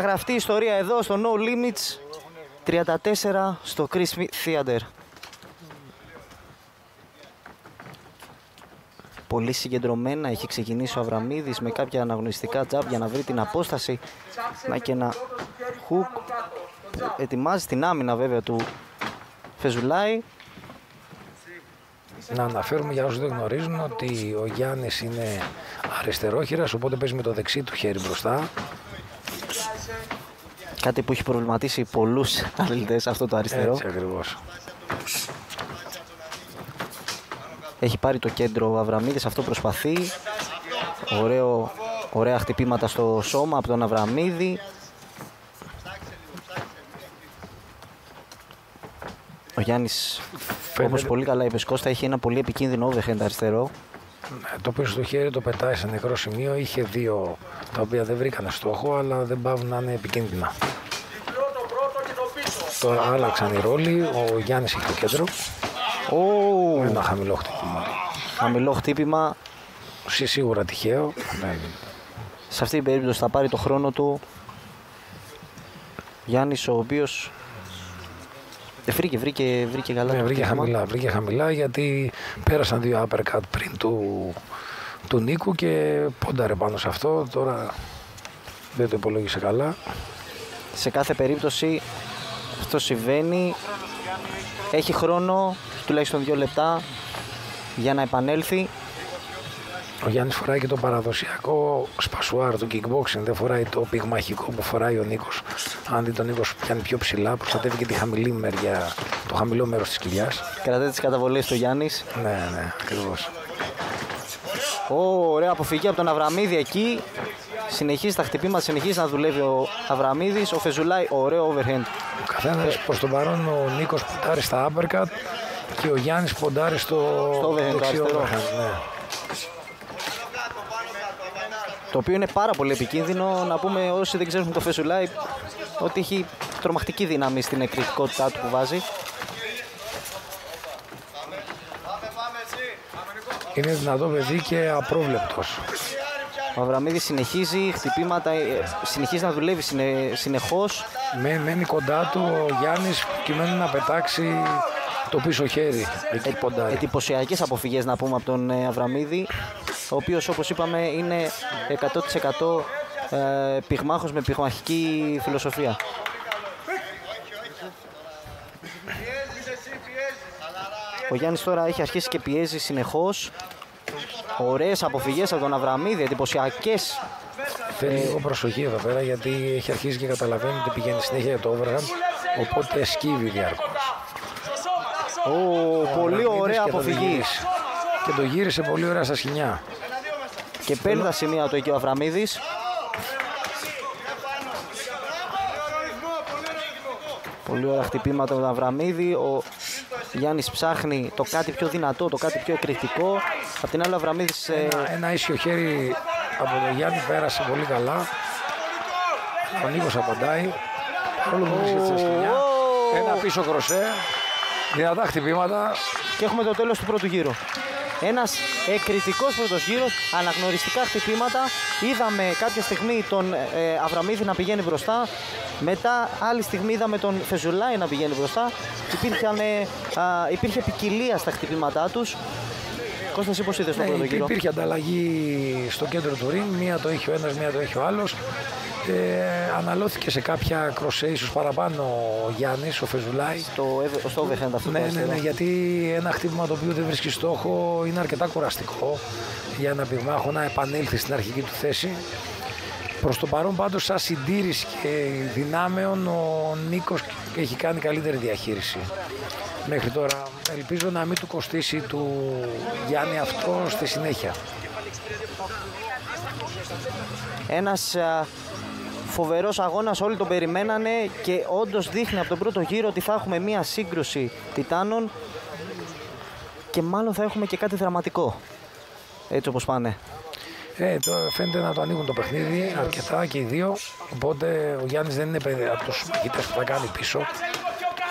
Γραφτεί η ιστορία εδώ στο No Limits 34 στο Chris Theater. Πολύ συγκεντρωμένα έχει ξεκινήσει ο Αβραμίδης με κάποια αναγνωριστικά τζαμπ για να βρει την απόσταση. Να και ένα hook. Ετοιμάζει την άμυνα βέβαια του Φεζουλάη. Να αναφέρουμε για όσους δεν γνωρίζουν ότι ο Γιάννης είναι αριστερόχειρας, οπότε παίζει με το δεξί του χέρι μπροστά. Κάτι που έχει προβληματίσει πολλούς αθλητές, αυτό το αριστερό. Έτσι ακριβώς. Έχει πάρει το κέντρο ο Αβραμίδης, αυτό προσπαθεί. Ωραία χτυπήματα στο σώμα από τον Αβραμίδη. Ο Γιάννης, όπως πολύ καλά είπες Κώστα, έχει ένα πολύ επικίνδυνο overhand αριστερό. Το πίσω στο χέρι το πετάει σε νεκρό σημείο. Είχε δύο τα οποία δεν βρήκανε στόχο, αλλά δεν πάβουν να είναι επικίνδυνα. Τώρα άλλαξαν οι ρόλοι. Ο Γιάννης έχει το κέντρο. Ένα χαμηλό χτύπημα. Χαμηλό χτύπημα. Σίγουρα τυχαίο. Σε αυτή την περίπτωση θα πάρει το χρόνο του Γιάννης, ο οποίος βρήκε καλά. Ναι, βρήκε χαμηλά γιατί πέρασαν δύο uppercut πριν του Νίκου και πόνταρε πάνω σε αυτό. Τώρα δεν το υπολόγισε καλά. Σε κάθε περίπτωση αυτό συμβαίνει. Έχει χρόνο, τουλάχιστον 2 λεπτά για να επανέλθει. Ο Γιάννης φοράει και το παραδοσιακό σπασουάρ του kickboxing, δεν φοράει το πυγμαχικό που φοράει ο Νίκος. Αν δει τον Νίκος πιάνει πιο ψηλά, προστατεύει και τη χαμηλή μεριά, το χαμηλό μέρος της κοιλιάς. Κρατάει τις καταβολές του Γιάννης. Ναι, ακριβώς. Ωραία αποφυγή από τον Αβραμίδη εκεί. Συνεχίζει τα χτυπήματα, συνεχίζει να δουλεύει ο Αβραμίδης. Ο Φεζουλάη, ωραίο overhand. Ο καθένας προς τον παρόν, ο Νίκος ποντάρει στα uppercut και ο Γιάννης ποντάρει στο δεξιό overhand. Ναι. Το οποίο είναι πάρα πολύ επικίνδυνο. Να πούμε όσοι δεν ξέρουν το Φεζουλάη ότι έχει τρομακτική δύναμη στην εκρηκτικότητά του που βάζει. Είναι δυνατό παιδί και απρόβλεπτος. Ο Αβραμίδης συνεχίζει χτυπήματα, συνεχίζει να δουλεύει συνεχώς. Μένει κοντά του ο Γιάννης προκειμένου να πετάξει το πίσω χέρι. Εντυπωσιακές αποφυγές να πούμε από τον Αβραμίδη, ο οποίος όπως είπαμε είναι 100% πυγμάχος με πυγμαχική φιλοσοφία. Ο Γιάννης τώρα έχει αρχίσει και πιέζει συνεχώς. Ωραίες αποφυγές από τον Αβραμίδη, εντυπωσιακές. Θέλει λίγο προσοχή εδώ πέρα γιατί έχει αρχίσει και καταλαβαίνει ότι πηγαίνει συνέχεια για το overhand, οπότε σκύβει διαρκώς. Πολύ ωραία αποφυγή. Και το γύρισε πολύ ωραία στα σκοινιά. Και παίρνει τα σημεία του εκεί ο Αβραμίδης. Πολύ ωραία χτυπήματα από τον Αβραμίδη. Ο Γιάννης ψάχνει το κάτι πιο δυνατό, το κάτι πιο εκρηκτικό. Απ' την άλλη ο Αβραμίδης... Ένα ίσιο χέρι από τον Γιάννη πέρασε πολύ καλά. Ο Νίκος απαντάει. Όλο που βρίσκεται στα σκοινιά. Ένα πίσω κροσέ. Δυνατά χτυπήματα. Και έχουμε το τέλος του πρώτου γύρου. Ένας εκρητικός πρώτος γύρος, αναγνωριστικά χτυπήματα. Είδαμε κάποια στιγμή τον Αβραμίδη να πηγαίνει μπροστά. Μετά άλλη στιγμή είδαμε τον Φεζουλάη να πηγαίνει μπροστά. Υπήρχε ποικιλία στα χτυπήματά τους. Κώστας, πώς είδες τον πρώτο γύρο? Υπήρχε ανταλλαγή στο κέντρο του ring. Μία το έχει ο ένας, μία το έχει ο άλλος. Αναλώθηκε σε κάποια κροσέ, ίσως παραπάνω ο Γιάννης, ο Φεζουλάη. Στο overhand αυτό. Ναι, γιατί ένα χτύπημα το οποίο δεν βρίσκει στόχο είναι αρκετά κουραστικό για ένα πυγμάχο να επανέλθει στην αρχική του θέση. Προς το παρόν πάντως, σαν συντήρηση και δυνάμεων, ο Νίκος έχει κάνει καλύτερη διαχείριση μέχρι τώρα. Ελπίζω να μην του κοστίσει του Γιάννη αυτό στη συνέχεια. Ένας φοβερός αγώνας, όλοι τον περιμένανε και όντως δείχνει από τον πρώτο γύρο ότι θα έχουμε μία σύγκρουση τιτάνων και μάλλον θα έχουμε και κάτι δραματικό, έτσι όπως πάνε. Φαίνεται να το ανοίγουν το παιχνίδι αρκετά και οι δύο, οπότε ο Γιάννης δεν είναι από τους μαχητές που θα κάνει πίσω.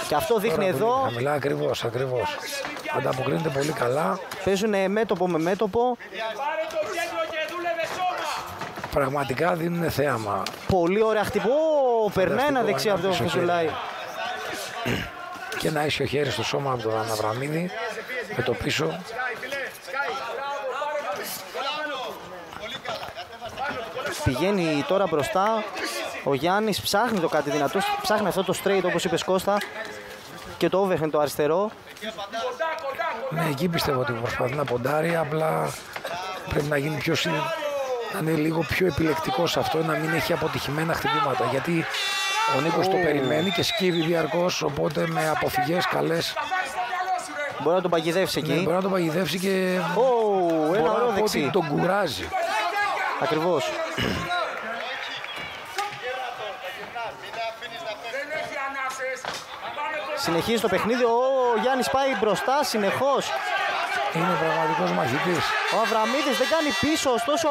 Και αυτό δείχνει εδώ. Χαμηλά, ακριβώς. Ανταποκρίνεται πολύ καλά. Παίζουν μέτωπο με μέτωπο. πραγματικά δίνουν θέαμα. Πολύ ωραία χτυπώ. Περνάει ένα δεξί από τον Φυσουλάη. Και ένα ίσιο χέρι στο σώμα από τον Αβραμίδη με το πίσω. Πηγαίνει τώρα μπροστά. Ο Γιάννης ψάχνει το κάτι δυνατό. Ψάχνει αυτό το straight όπως είπες Κώστα. Και το overhand το αριστερό. Ναι, εκεί πιστεύω ότι προσπαθεί να ποντάρει. Απλά πρέπει να γίνει να είναι λίγο πιο επιλεκτικό σε αυτό, να μην έχει αποτυχημένα χτυπήματα. Γιατί ο Νίκος το περιμένει και σκύβει διαρκώς. Οπότε με αποφυγές καλές. Μπορεί να τον παγιδεύσει εκεί. Ναι, μπορεί να τον παγιδεύσει και ένα ωραίο δεξί. Τον κουράζει. Ακριβώς. Συνεχίζει το παιχνίδι. Ο Γιάννης πάει μπροστά συνεχώς. Είναι πραγματικός μαχητής. Ο Αβραμίδης δεν κάνει πίσω, ωστόσο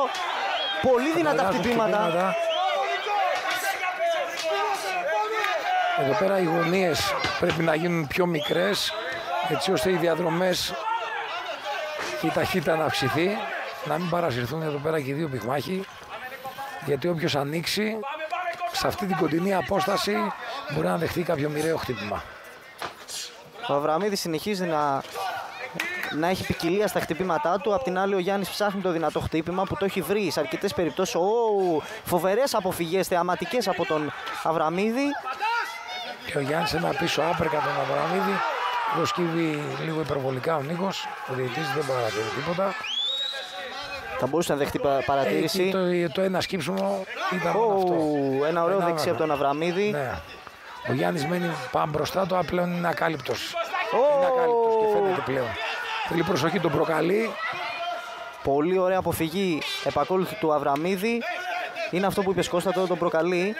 πολύ δυνατά χτυπήματα. Εδώ πέρα οι γωνίες πρέπει να γίνουν πιο μικρές, έτσι ώστε οι διαδρομές και η ταχύτητα να αυξηθεί, να μην παρασυρθούν εδώ πέρα και οι δύο πυγμάχοι, γιατί όποιος ανοίξει σε αυτή την κοντινή απόσταση μπορεί να δεχτεί κάποιο μοιραίο χτύπημα. Ο Αβραμίδης συνεχίζει να έχει ποικιλία στα χτυπήματά του. Απ' την άλλη ο Γιάννης ψάχνει το δυνατό χτύπημα που το έχει βρει σε αρκετές περιπτώσεις. Φοβερές αποφυγές θεαματικές από τον Αβραμίδη. Και ο Γιάννης ένα πίσω άπερκα τον Αβραμίδη. Εδώ σκύβει λίγο υπερβολικά ο Νίκος. Ο διαιτητής δεν παρατηρεί τίποτα. Θα μπορούσε να δεχτεί παρατήρηση. Το ένα σκύψιμο ήταν αυτό. Ένα ωραίο δεξί από τον Αβραμίδη. Ναι. Ο Γιάννης μένει πάμε μπροστά του, πλέον είναι ακάλυπτος. Είναι ακάλυπτος και φαίνεται πλέον. Θέλει προσοχή, τον προκαλεί. Πολύ ωραία αποφυγή επακόλουθη του Αβραμίδη. Είναι αυτό που είπες Κώστα, τώρα τον προκαλεί.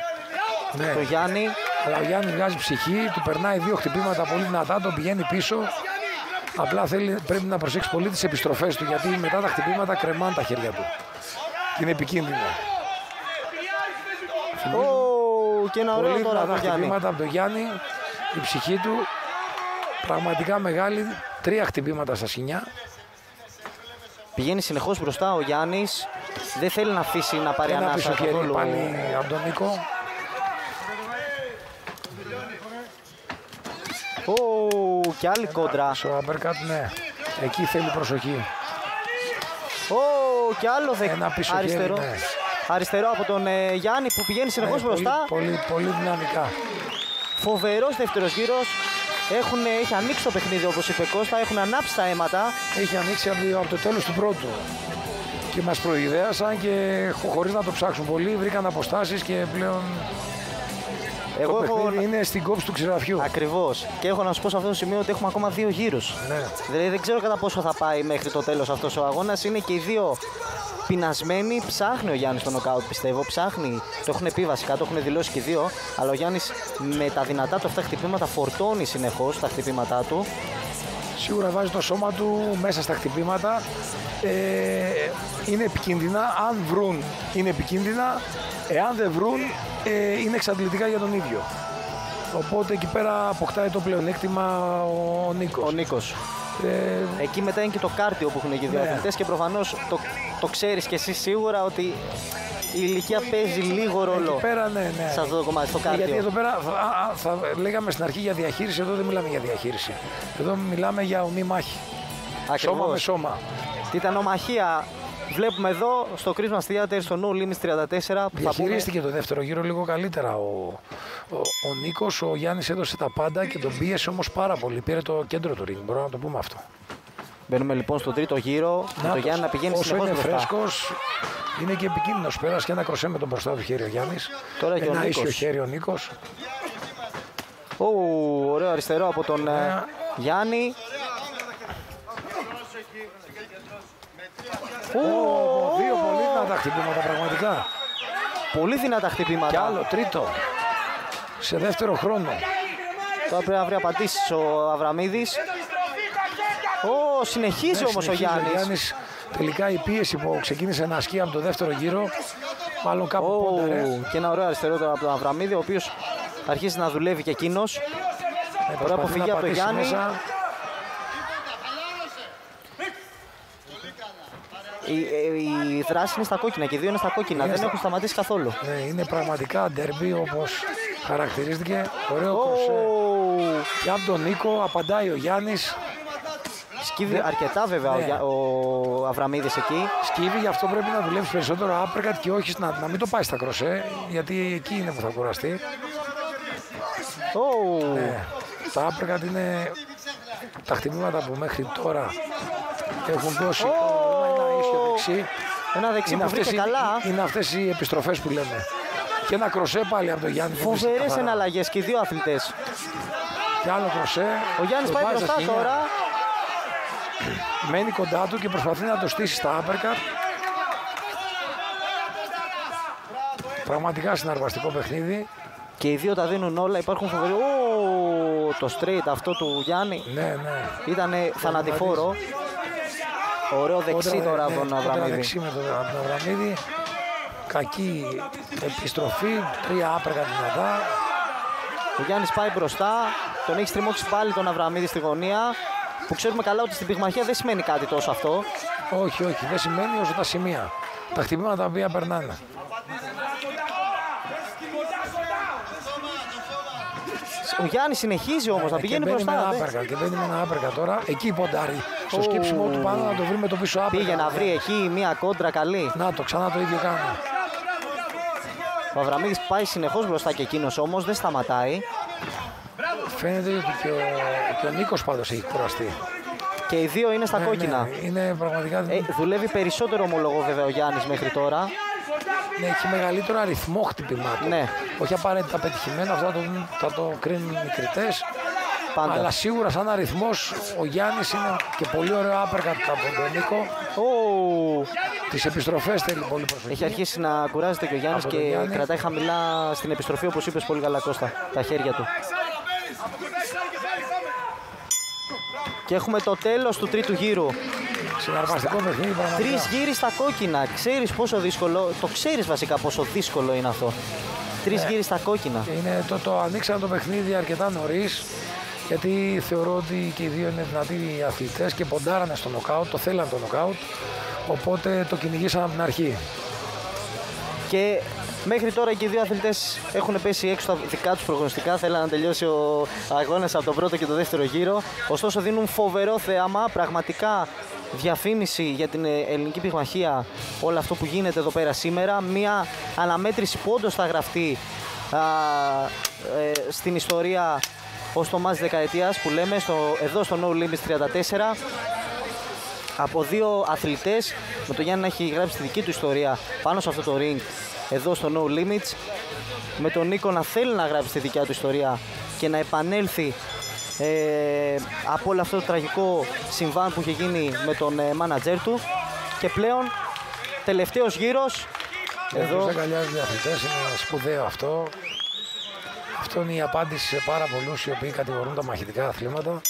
Ναι. Το Γιάννη. Αλλά ο Γιάννης βγάζει ψυχή, του περνάει δύο χτυπήματα πολύ δυνατά, τον πηγαίνει πίσω. Απλά πρέπει να προσέξει πολύ τις επιστροφές του, γιατί μετά τα χτυπήματα κρεμάνε τα χέρια του. Και είναι επικίνδυνο. Και ένα ωραίο πολύ τώρα από τον Γιάννη. Χτυπήματα από τον Γιάννη, η ψυχή του πραγματικά μεγάλη, 3 χτυπήματα στα σκοινιά. Πηγαίνει συνεχώς μπροστά ο Γιάννης, δεν θέλει να αφήσει να πάρει ένα ανάσα. πίσω χέρι πάλι από τον Νίκο. Και άλλη κόντρα. Στο uppercut, ναι. Εκεί θέλει προσοχή. Και άλλο ένα πίσω αριστερό. χέρι, ναι. Αριστερό από τον Γιάννη που πηγαίνει συνεχώς μπροστά. Πολύ δυναμικά. Φοβερός δεύτερος γύρος. Έχει ανοίξει το παιχνίδι όπως είπε Κώστα, έχουν ανάψει τα αίματα. Έχει ανοίξει από το τέλος του πρώτου. Και μας προειδέασαν και χωρίς να το ψάξουν πολύ βρήκαν αποστάσεις και πλέον το παιχνίδι είναι στην κόψη του ξηραφιού. Ακριβώς. Και έχω να σου πω σε αυτό το σημείο ότι έχουμε ακόμα 2 γύρους. Ναι. Δηλαδή δεν ξέρω κατά πόσο θα πάει μέχρι το τέλος αυτός ο αγώνας. Είναι και οι δύο πεινασμένοι. Ψάχνει ο Γιάννης τον νοκάουτ, πιστεύω. Ψάχνει. Το έχουν πει βασικά, το έχουν δηλώσει και οι δύο. Αλλά ο Γιάννης με τα δυνατά του αυτά χτυπήματα φορτώνει συνεχώς τα χτυπήματά του. Σίγουρα βάζει το σώμα του μέσα στα χτυπήματα. Είναι επικίνδυνα. Αν βρουν, είναι επικίνδυνα. Εάν δεν βρουν, είναι εξαντλητικά για τον ίδιο. Οπότε εκεί πέρα αποκτάει το πλεονέκτημα ο Νίκος. Ο Νίκος. Εκεί μετά είναι και το κάρτιο που έχουν οι δύο αθλητές και προφανώς το ξέρεις και εσύ σίγουρα ότι η ηλικία παίζει λίγο ρόλο. Εκεί πέρα, ναι. Σε αυτό το κομμάτι, στο κάρτιο. Γιατί εδώ πέρα θα λέγαμε στην αρχή για διαχείριση, εδώ δεν μιλάμε για διαχείριση. Εδώ μιλάμε για ομή μάχη. Ακριβώς. Σώμα με σώμα. Τιτανομαχία. Βλέπουμε εδώ στο Christmas Theater στο No Limits 34. Διαχειρίστηκε το δεύτερο γύρο λίγο καλύτερα ο Νίκος. Ο Γιάννης έδωσε τα πάντα και τον πίεσε όμως πάρα πολύ. Πήρε το κέντρο του ring, μπορούμε να το πούμε αυτό. Μπαίνουμε λοιπόν στον τρίτο γύρο. Το Γιάννη να πηγαίνει συνεχώς μπροστά. Όσο είναι φρέσκος, είναι και επικίνδυνος. Πέρασε και ένα κροσέ με τον μπροστά του χέρι ο Γιάννης. Τώρα και ένα ίσιο χέρι ο Νίκος. Ωραίο αριστερό από τον Γιάννη. Δύο πολύ δυνατά χτυπήματα πραγματικά. Πολύ δυνατά χτυπήματα. Και άλλο τρίτο. Σε δεύτερο χρόνο. Τώρα πρέπει να βρει απαντήσεις ο Αβραμίδης. Συνεχίζει όμως ο Γιάννης. Τελικά η πίεση που ξεκίνησε να ασκεί από το δεύτερο γύρο, μάλλον κάπου πόντερε. Και ένα ωραίο αριστερό τώρα από τον Αβραμίδη, ο οποίος αρχίζει να δουλεύει και εκείνος. Ωραία αποφυγή από τον Γιάννη. η δράση είναι στα κόκκινα και οι δύο είναι στα κόκκινα. Δεν έχουν σταματήσει καθόλου. Ναι, είναι πραγματικά ντερμπι όπως χαρακτηρίστηκε. Ωραίο κροσέ. Και από τον Νίκο απαντάει ο Γιάννης. Σκύβει αρκετά βέβαια ο Αβραμίδης εκεί. Σκύβει, γι' αυτό πρέπει να δουλέψει περισσότερο άπρεκατ και όχι να μην το πάει στα κροσέ, γιατί εκεί είναι που θα κουραστεί. Ναι, τα άπρεκατ είναι τα χτυπήματα που μέχρι τώρα έχουν δώσει ένα ίσιο δεξί. Ένα δεξί που βρήκε καλά. Είναι αυτές οι επιστροφές που λέμε. Και ένα κροσέ πάλι από τον Γιάννη. Φοβερές εναλλαγές και οι δύο αθλητές. Και άλλο κροσέ. Ο Γιάννης πάει μπροστά τώρα. Μένει κοντά του και προσπαθεί να το στήσει στα άπερκατ. Πραγματικά συναρπαστικό παιχνίδι. Και οι δύο τα δίνουν όλα, υπάρχουν φοβεροί. Το straight αυτό του Γιάννη. Ναι. Ήτανε θανατηφόρο. Ωραίο δεξί τώρα από τον Αβραμίδη. Δεξί με τον Αβραμίδη. Κακή επιστροφή, 3 άπραγα δυνατά. Ο Γιάννης πάει μπροστά, τον έχει στριμώξει πάλι τον Αβραμίδη στη γωνία. Που ξέρουμε καλά ότι στην πυγμαχία δεν σημαίνει κάτι τόσο αυτό. Όχι, δεν σημαίνει όσο τα σημεία. Τα χτυπήματα τα οποία περνάνε. Ο Γιάννης συνεχίζει όμως να πηγαίνει μπροστά. Και μπαίνει με ένα άπερκα τώρα. Εκεί ποντάρει. Στο σκύψιμο του πάνω να το βρει με το πίσω άπερκα. Πήγε να βρει εκεί μια κόντρα καλή. Να το, ξανά το ίδιο κάνει. Ο Αβραμίδης πάει συνεχώς μπροστά και εκείνος όμως δεν σταματάει. Φαίνεται ότι και ο Νίκος πάντως έχει κουραστεί. Και οι δύο είναι στα κόκκινα. Ναι, είναι πραγματικά... δουλεύει περισσότερο ομολογώ βέβαια ο Γιάννης μέχρι τώρα. Ναι, έχει μεγαλύτερο αριθμό χτυπημάτων. Ναι. Όχι απαραίτητα πετυχημένα, αυτό θα το κρίνουν οι κριτές. Πάντα. Αλλά σίγουρα σαν αριθμός ο Γιάννης είναι και πολύ ωραίο άπερκατ από τον Νίκο. Τις επιστροφές θέλει πολύ προσοχή. Έχει αρχίσει να κουράζεται και ο Γιάννης και κρατάει χαμηλά στην επιστροφή, όπως είπες πολύ καλά Κώστα, τα χέρια του. Και έχουμε το τέλος του τρίτου γύρου. Συναρπαστικό παιχνίδι πραγματικά. 3 γύροι στα κόκκινα. Ξέρεις πόσο δύσκολο, το ξέρεις βασικά πόσο δύσκολο είναι αυτό. 3 γύροι στα κόκκινα. Είναι το ανοίξαν το παιχνίδι αρκετά νωρίς, γιατί θεωρώ ότι και οι δύο είναι δυνατοί αθλητές και ποντάρανε στο νοκάουτ, το θέλαν το νοκάουτ, οπότε το κυνηγήσαν από την αρχή. Και μέχρι τώρα και οι δύο αθλητές έχουν πέσει έξω τα δικά τους προγνωστικά. Θέλαν να τελειώσει ο αγώνας από τον πρώτο και το δεύτερο γύρο. Ωστόσο δίνουν φοβερό θέαμα, πραγματικά διαφήμιση για την ελληνική πυγμαχία όλο αυτό που γίνεται εδώ πέρα σήμερα. Μία αναμέτρηση που όντως θα γραφτεί στην ιστορία ως το μάτς δεκαετίας που λέμε εδώ στο No Limits 34. Από δύο αθλητές, με τον Γιάννη να έχει γράψει τη δική του ιστορία πάνω σε αυτό το ring εδώ στο No Limits, με τον Νίκο να θέλει να γράψει τη δικιά του ιστορία και να επανέλθει από όλο αυτό το τραγικό συμβάν που είχε γίνει με τον μάνατζέρ του. Και πλέον τελευταίος γύρος εδώ αγκαλιάζει αθλητές, είναι σπουδαίο αυτό. Αυτό είναι η απάντηση σε πάρα πολλούς οι οποίοι κατηγορούν τα μαχητικά αθλήματα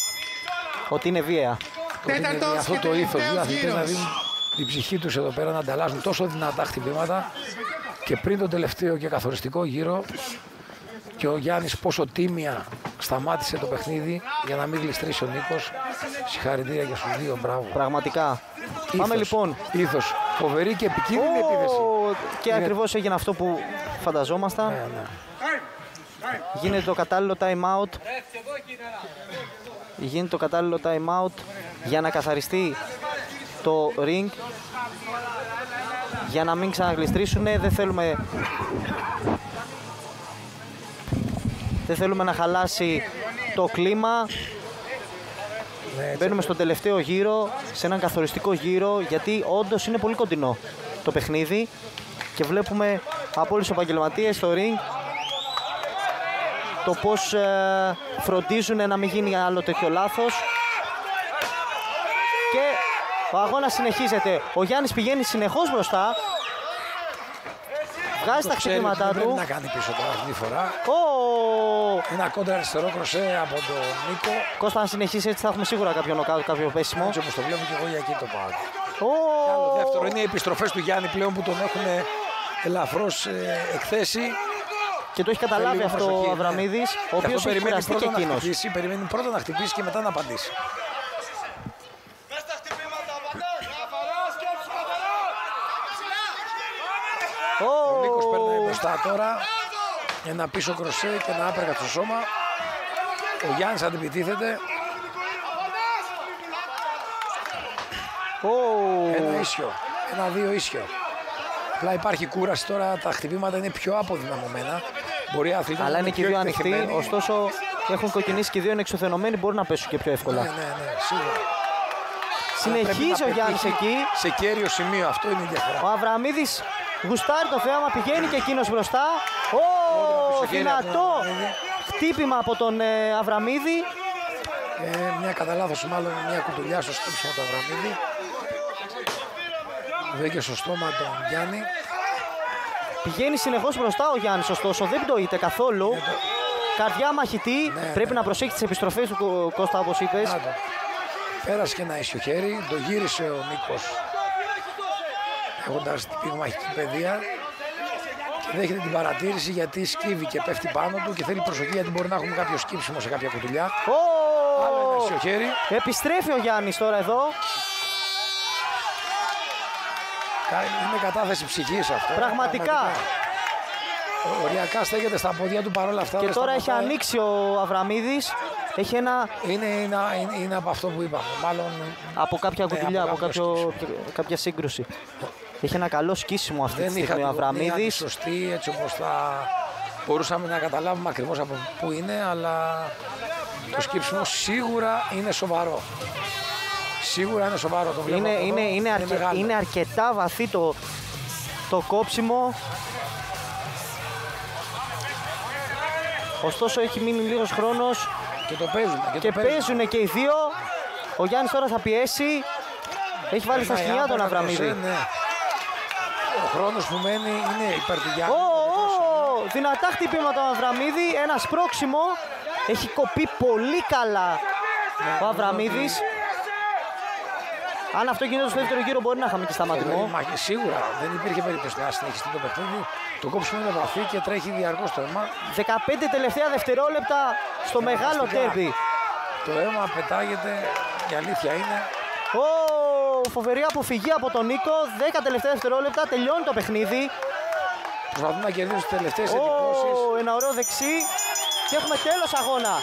ότι είναι βία. Αυτό το ήθος, οι αθλητές να δίνουν την ψυχή τους εδώ πέρα, να ανταλλάσσουν τόσο δυνατά χτυπήματα. Και πριν τον τελευταίο και καθοριστικό γύρο, και ο Γιάννης πόσο τίμια σταμάτησε το παιχνίδι για να μην γλιστρήσει ο Νίκος. Συγχαρητήρια και στους δύο, μπράβο. Πραγματικά. Ήθος, πάμε λοιπόν. Ήθος, φοβερή και επικίνδυνη επίθεση. Και ακριβώς έγινε αυτό που φανταζόμασταν. Ναι. Γίνεται το κατάλληλο time out. Γίνεται το κατάλληλο time out για να καθαριστεί το ring. Για να μην ξαναγλιστρήσουν, δεν θέλουμε να χαλάσει το κλίμα. Μπαίνουμε στον τελευταίο γύρο, σε έναν καθοριστικό γύρο, γιατί όντως είναι πολύ κοντινό το παιχνίδι και βλέπουμε από όλους τους επαγγελματίες στο ring το πώς φροντίζουν να μην γίνει άλλο τέτοιο λάθος. Και ο αγώνας συνεχίζεται. Ο Γιάννης πηγαίνει συνεχώς μπροστά. Βγάζει τα χτυπήματά του. Πρέπει να κάνει πίσω τώρα αυτή τη φορά. Ένα κόντρα αριστερό κροσέ από τον Νίκο. Κώστα, αν συνεχίσει έτσι θα έχουμε σίγουρα κάποιο νοκάουτ, κάποιο πέσιμο. Έτσι όπως το βλέπω και εγώ για εκεί το πάω. Το δεύτερο είναι οι επιστροφές του Γιάννη πλέον που τον έχουν ελαφρώς εκθέσει. Και το έχει καταλάβει αυτό ο Αβραμίδης, ο οποίος έχει κουραστεί και εκείνος. Περιμένει πρώτα να χτυπήσει και μετά να απαντήσει. μπροστά τώρα. Ένα πίσω κροσέ και ένα άπεργα στο σώμα. Ο Γιάννης αντιπιτίθεται. Ένα ίσιο. Ένα-δύο ίσιο. Απλά υπάρχει κούραση τώρα. Τα χτυπήματα είναι πιο αποδυναμωμένα. Μπορεί αθλητές. Αλλά είναι και δύο ανοιχτοί. Ωστόσο έχουν κοκκινήσει και δύο είναι εξουθενωμένοι. Μπορεί να πέσουν και πιο εύκολα. Ναι, σίγουρα. Συνεχίζει ο Γιάννης εκεί. Σε κέριο σημείο, αυτό είναι η διαφορά. Ο Αβραμίδης γουστάρει το θέαμα, πηγαίνει και εκείνος μπροστά. Δυνατό χτύπημα από τον Αβραμίδη. Μια κατά λάθος, μάλλον μια κουτουλιά στο στύψιμο του Αβραμίδη. Βρήκε στο στόμα τον Γιάννη. Πηγαίνει συνεχώς μπροστά ο Γιάννης, ωστόσο δεν πτωείται καθόλου. Καρδιά μαχητή, πρέπει να προσέχει τις επιστροφές του Κώστα, όπως είπες. Πέρασε και ένα ίσιο χέρι, το γύρισε ο Νίκος έχοντας την πυγμαχική παιδεία και δέχεται την παρατήρηση γιατί σκύβει και πέφτει πάνω του και θέλει προσοχή γιατί μπορεί να έχουμε κάποιο σκύψιμο σε κάποια κουτουλιά. Άλλο ένα ίσιο χέρι. Επιστρέφει ο Γιάννης τώρα εδώ. Είναι κατάθεση ψυχής αυτό. Πραγματικά. Οριακά στέκεται στα πόδια του παρόλα αυτά. Και τώρα έχει ανοίξει ο Αβραμίδης. Έχει ένα... Είναι από αυτό που είπαμε. Μάλλον... Από κάποια κουτουλιά, από κάποια σύγκρουση. Έχει ένα καλό σκίσιμο αυτή τη στιγμή ο Αβραμίδης. Δεν σωστή, έτσι όπως θα μπορούσαμε να καταλάβουμε ακριβώς από πού είναι, αλλά το σκύψιμο σίγουρα είναι σοβαρό. Σίγουρα είναι σοβαρό. Το βλέπω είναι αρκετά βαθύ το κόψιμο. Ωστόσο έχει μείνει λίγος χρόνος και το παίζουν. Και παίζουν και οι δύο. Ο Γιάννης τώρα θα πιέσει. Έχει βάλει στα σκηνιά τον Αβραμίδη. Ναι. Ο χρόνος που μένει είναι υπέρ του Γιάννη. Δυνατά χτυπήματα τον Αβραμίδη. Ένα σπρώξιμο. Έχει κοπεί πολύ καλά ο Αβραμίδης. Αν αυτό γίνεται στο δεύτερο γύρο, μπορεί να είχαμε και σταματημό. Σίγουρα δεν υπήρχε περίπτωση να συνεχιστεί το παιχνίδι. Το κόψιμο είναι βαθύ και τρέχει διαρκώς το αίμα. 15 τελευταία δευτερόλεπτα στο μεγάλο τέρμπι. Το αίμα πετάγεται, η αλήθεια είναι. Φοβερή αποφυγή από τον Νίκο. 10 τελευταία δευτερόλεπτα, τελειώνει το παιχνίδι. Προσπαθούν να κερδίσουν τις τελευταίες εντυπώσεις. Ένα ωραίο δεξί. Και έχουμε τέλος αγώνα.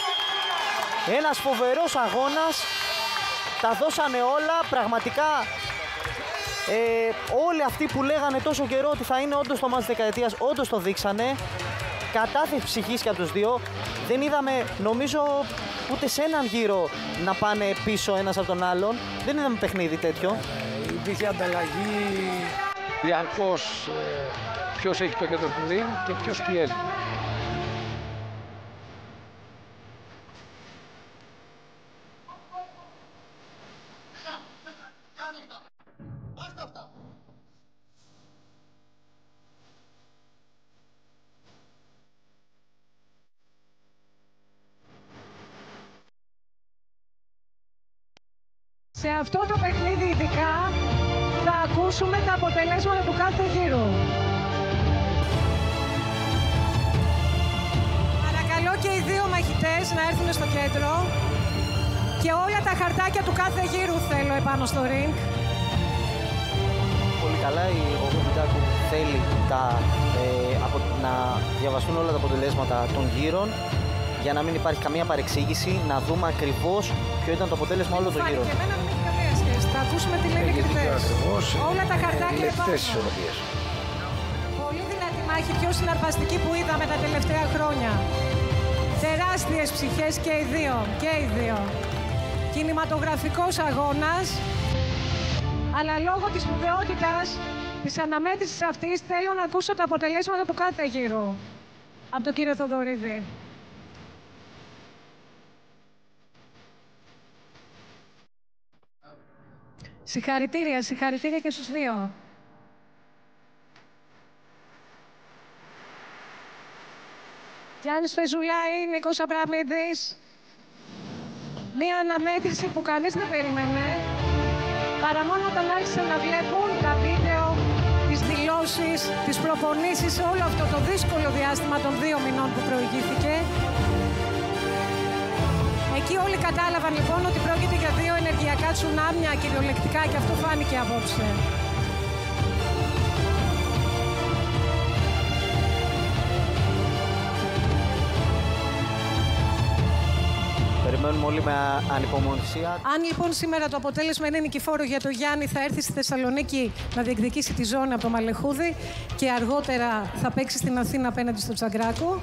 Ένας φοβερός αγώνας. Τα δώσανε όλα, πραγματικά όλοι αυτοί που λέγανε τόσο καιρό ότι θα είναι όντως το μάτς της δεκαετίας, όντως το δείξανε. Κατάθεση ψυχής και από τους δύο. Δεν είδαμε, νομίζω, ούτε σε έναν γύρο να πάνε πίσω ένας από τον άλλον. Δεν είδαμε παιχνίδι τέτοιο. Υπήρχε ανταλλαγή διαρκώς ποιος έχει το κέντρο του ring και ποιος πιέζει. Σε αυτό το παιχνίδι ειδικά θα ακούσουμε τα αποτελέσματα του κάθε γύρου. Παρακαλώ και οι δύο μαχητές να έρθουν στο κέντρο και όλα τα χαρτάκια του κάθε γύρου θέλω επάνω στο ring. Πολύ καλά ο Γουμπιτάκου θέλει να διαβαστούν όλα τα αποτελέσματα των γύρων για να μην υπάρχει καμία παρεξήγηση, να δούμε ακριβώς ποιο ήταν το αποτέλεσμα όλων των γύρων. Και εμένα δεν έχει καμία σχέση. Θα ακούσουμε τι λένε οι κριτές. Όλα τα χαρτάκια επάνω. Πολύ δυνατή μάχη, πιο συναρπαστική που είδαμε τα τελευταία χρόνια. Τεράστιες ψυχές και οι δύο. Και οι δύο. Κινηματογραφικός αγώνας. Αλλά λόγω της σπουδαιότητας της αναμέτρησης αυτής θέλω να ακούσω τα αποτελέσματα του κάθε γύρου. Από τον κύριο Θοδωρίδη. Συγχαρητήρια, συγχαρητήρια και στους δύο. Γιάννης Φεζουλάη, Νίκος Αβραμίδης. Μία αναμέτρηση που κανείς δεν περίμενε. Παρά μόνο όταν άρχισαν να βλέπουν τα βίντεο, τις δηλώσεις, τις προπονήσεις, όλο αυτό το δύσκολο διάστημα των 2 μηνών που προηγήθηκε. Εκεί όλοι κατάλαβαν λοιπόν ότι πρόκειται για 2 ενεργειακά τσουνάμια κυριολεκτικά και αυτό φάνηκε απόψε. περιμένουμε όλοι με ανυπομονησία. Αν λοιπόν σήμερα το αποτέλεσμα είναι νικηφόρο για τον Γιάννη, θα έρθει στη Θεσσαλονίκη να διεκδικήσει τη ζώνη από το Μαλεχούδι και αργότερα θα παίξει στην Αθήνα απέναντι στο Τζαγκράκο.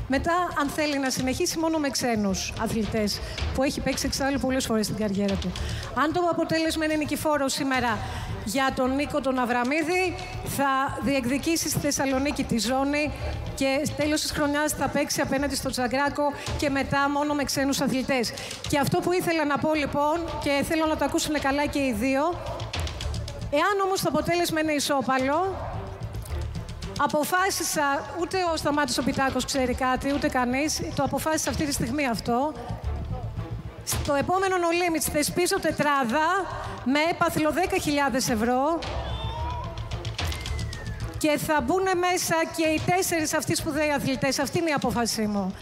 Μετά, αν θέλει να συνεχίσει μόνο με ξένους αθλητές, που έχει παίξει εξάλλου πολλές φορές στην καριέρα του. Αν το αποτέλεσμα είναι νικηφόρο σήμερα για τον Νίκο τον Αβραμίδη, θα διεκδικήσει στη Θεσσαλονίκη τη ζώνη και τέλος της χρονιάς θα παίξει απέναντι στο Τζαγκράκο και μετά μόνο με ξένους αθλητές. Και αυτό που ήθελα να πω λοιπόν, και θέλω να το ακούσουν καλά και οι δύο, εάν όμως το αποτέλεσμα είναι ισόπαλο, αποφάσισα, ούτε ο Σταμάτης ο Πιτάκος ξέρει κάτι, ούτε κανείς, το αποφάσισα αυτή τη στιγμή αυτό. Στο επόμενο No Limits θεσπίζω τετράδα με έπαθλο 10.000 ευρώ και θα μπουν μέσα και οι 4 αυτοί σπουδαίοι αθλητές. Αυτή είναι η απόφασή μου.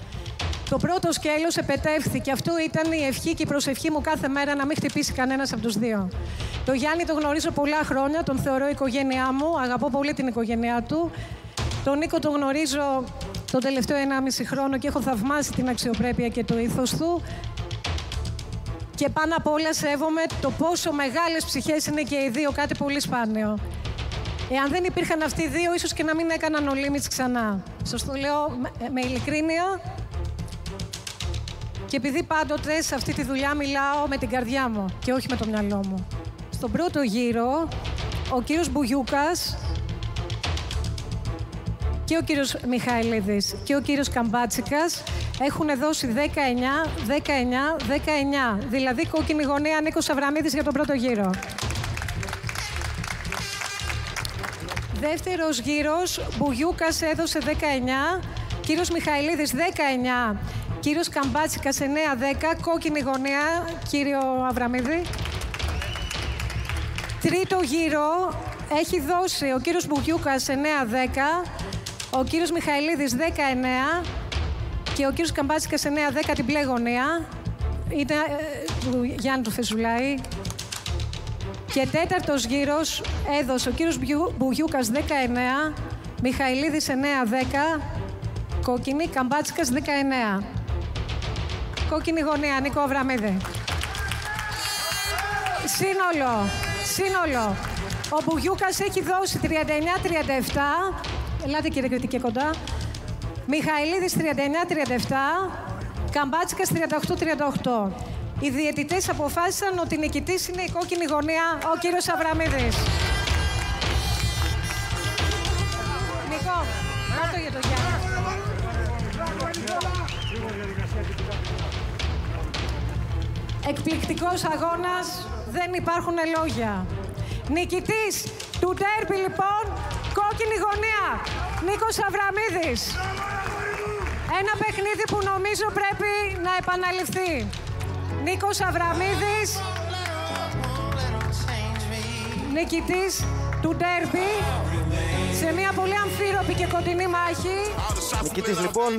Το πρώτο σκέλος επετεύχθη, αυτό ήταν η ευχή και η προσευχή μου κάθε μέρα, να μην χτυπήσει κανένας από τους δύο. Το Γιάννη τον γνωρίζω πολλά χρόνια, τον θεωρώ οικογένειά μου, αγαπώ πολύ την οικογένειά του. Τον Νίκο τον γνωρίζω τον τελευταίο 1,5 χρόνο και έχω θαυμάσει την αξιοπρέπεια και το ήθος του. Και πάνω απ' όλα σέβομαι το πόσο μεγάλες ψυχές είναι και οι δύο, κάτι πολύ σπάνιο. Εάν δεν υπήρχαν αυτοί οι δύο, ίσως και να μην έκαναν No Limits ξανά. Σας το λέω με ειλικρίνεια. Και επειδή πάντοτε σε αυτή τη δουλειά μιλάω με την καρδιά μου και όχι με το μυαλό μου. Στον πρώτο γύρο, ο κύριος Μπουγιούκας και ο κύριος Μιχαηλίδης και ο κύριος Καμπάτσικας έχουν δώσει 19, δηλαδή κόκκινη γωνία Νίκος Αβραμίδης για τον πρώτο γύρο. Δεύτερος γύρος, Μπουγιούκας έδωσε 19, κύριος Μιχαηλίδης 19, κύριος Καμπάτσικας 9-10, κόκκινη γωνία, κύριο Αβραμίδη. Τρίτο γύρο έχει δώσει ο κύριος Μπουγιούκας 9-10, ο κύριος Μιχαηλίδης 19 και ο κύριος Καμπάτσικας 9-10 την μπλε γωνία. Είναι του Γιάννη του Φεζουλάη. Και τέταρτος γύρος έδωσε ο κύριος Μπουγιούκας 19, Μιχαηλίδης 9-10, κόκκινη, Καμπάτσικας 19. Κόκκινη γωνία, Νίκο Αβραμίδη. Σύνολο. Ο Μπουγιούκας έχει δώσει 39-37. Ελάτε κύριε κριτική κοντά. Μιχαηλίδης 39-37. Καμπάτσικας 38-38. Οι διαιτητές αποφάσισαν ότι νικητής είναι η κόκκινη γωνία, ο κύριος Αβραμίδης. Νικό, κάτω για το Γιάννη. Εκπληκτικός αγώνας, δεν υπάρχουν λόγια. Νικητής του ντέρμπι λοιπόν, κόκκινη γωνία, Νίκος Αβραμίδης. Ένα παιχνίδι που νομίζω πρέπει να επαναληφθεί. Νίκος Αβραμίδης, νικητής του ντέρμπι, σε μια πολύ αμφίροπη και κοντινή μάχη. Νικητής λοιπόν.